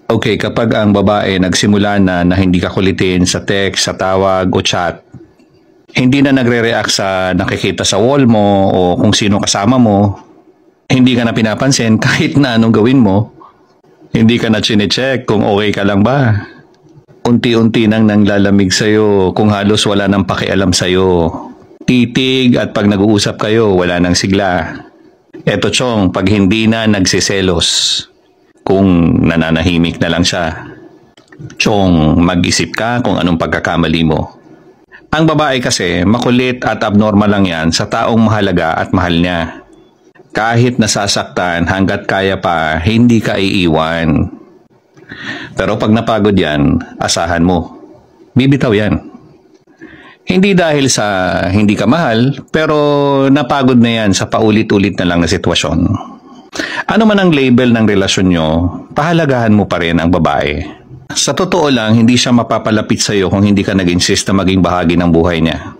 Okay, kapag ang babae nagsimula na hindi ka kulitin sa text, sa tawag o chat, hindi na nagre-react sa nakikita sa wall mo o kung sino kasama mo, hindi ka na pinapansin kahit na anong gawin mo, hindi ka na chine-check kung okay ka lang ba. Unti-unti nang nanglalamig sa'yo kung halos wala nang pakialam sa'yo. Titig at pag nag-uusap kayo, wala nang sigla. Eto chong, pag hindi na nagsiselos, kung nananahimik na lang siya. Chong, mag-isip ka kung anong pagkakamali mo. Ang babae kasi, makulit at abnormal lang yan sa taong mahalaga at mahal niya. Kahit nasasaktan, hanggat kaya pa, hindi ka iiwan. Pero pag napagod yan, asahan mo. Bibitaw yan. Hindi dahil sa hindi ka mahal, pero napagod na yan sa paulit-ulit na lang na sitwasyon. Ano man ang label ng relasyon nyo, pahalagahan mo pa rin ang babae. Sa totoo lang, hindi siya mapapalapit sa iyo kung hindi ka nag-insist na maging bahagi ng buhay niya.